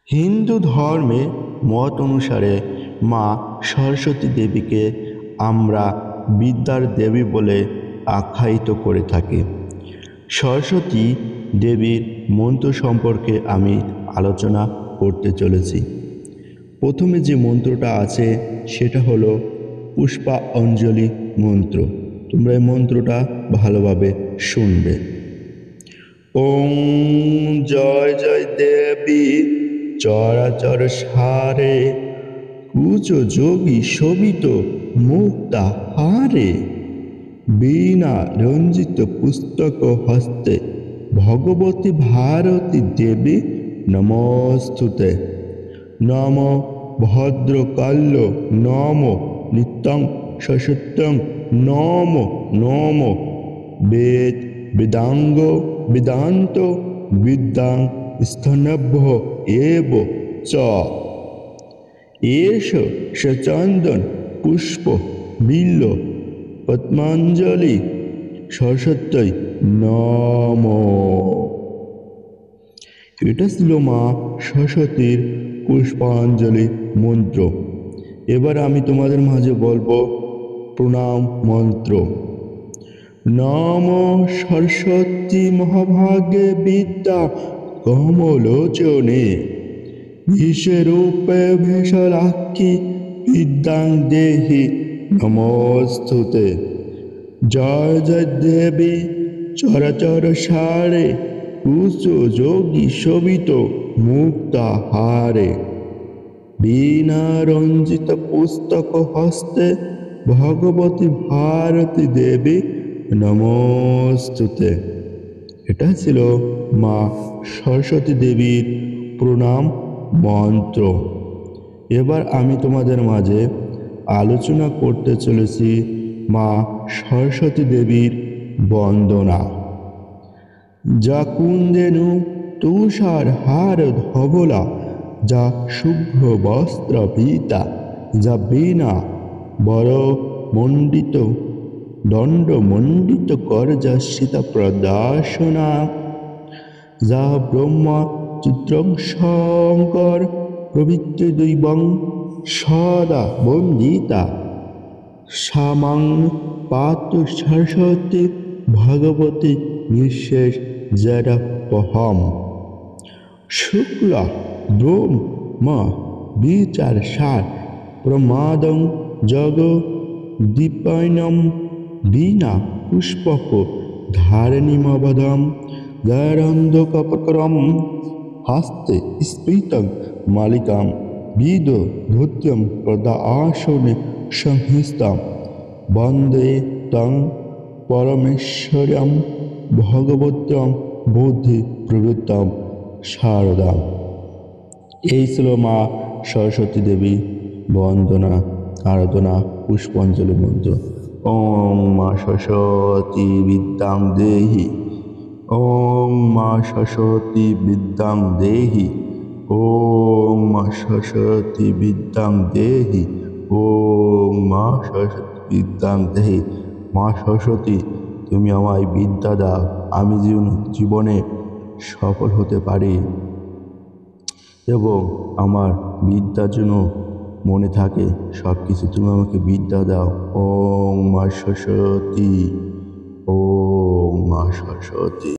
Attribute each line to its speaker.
Speaker 1: হিন্দু ধর্মে মত অনুসারে মা সরস্বতী দেবীকে আমরা বিদ্যার দেবী বলে আখ্যায়িত করে থাকি। সরস্বতী দেবীর মন্ত্র সম্পর্কে আমি আলোচনা করতে চলেছি। প্রথমে যে মন্ত্রটা আছে সেটা হলো পুষ্পাঞ্জলি মন্ত্র। তোমরা এই মন্ত্রটা ভালোভাবে শুনবে। ওং জয় জয় দেবী চরাচর সারে কুচ যোগী শোভিত মুক্তা হারে বীণা রঞ্জিত পুস্তক হস্তে ভগবতী ভারতী দেবী নমস্তুতে। নম ভদ্রকাল্য নম নিত্যং সসত্যং নম নম বেদ বেদাঙ্গ বেদান্ত বিদ্যাং স্তনভ্য এব চ। এষ সচন্দন পুষ্প বিল্ল পদ্মাঞ্জলি সরস্বত্যই নম। এটা ছিল মা সরস্বতীর পুষ্পাঞ্জলি মন্ত্র। এবার আমি তোমাদের মাঝে বলবো প্রণাম মন্ত্র। নম সরস্বতী মহাভাগে বিদ্যা কমলোচনে বিশ্বরূপে ভীষলাক্ষী বিদ্যাং দেহি নমস্তুতে। জয় জয় দেবী চরাচর সারে কুচ যোগী শোভিত মুক্তাহারে বীণা রঞ্জিত পুস্তক হস্তে ভগবতী ভারতী দেবী নমস্তুতে। এটা ছিল মা সরস্বতী দেবীর প্রণাম মন্ত্র। এবার আমি তোমাদের মাঝে আলোচনা করতে চলেছি মা সরস্বতী দেবীর বন্দনা। যা কুন্দেনু তুষার হার ধবলা যা শুভ্র বস্ত্র পীতা যা বীণা বড় মণ্ডিত দণ্ড মণ্ডিত কর যা সীতা প্রদাসনা যা ব্রহ্মা চিত্রং শঙ্কর প্রভৃতি দৈবং সদা বন্দিতা সামাং পাতু সরস্বতী ভগবতী নিঃশেষ জড়পহম। শুক্লা ব্রহ্ম বিচার সার প্রমাদং জগ দীপায়নম বীণা পুষ্পক ধারণীমবধম গরন্ধকপকরম হস্তে স্ফীতং মালিকাম বিদ ধুত্যম প্রদাসনে সংহিস্তাম বন্দে তং পরমেশ্বরম ভগবতম বুদ্ধি প্রবৃত্তম শারদাম। এই ছিল মা সরস্বতী দেবী বন্দনা আরাধনা পুষ্পাঞ্জলি মন্ত্র। ওম মা সরস্বতী বিদ্যাং দেহি ওম মা সরস্বতী বিদ্যাং দেহি ওম মা সরস্বতী বিদ্যাং দেহি ওম মা সরস্বতী বিদ্যাং দেহি। মা সরস্বতী তুমি আমায় বিদ্যা দাও, আমি জীবনে সফল হতে পারি এবং আমার বিদ্যার জন্য মনে থাকে সব কিছু। তুমি আমাকে বিদ্যা দাও। ওম মা সরস্বতী ওম মা সরস্বতী।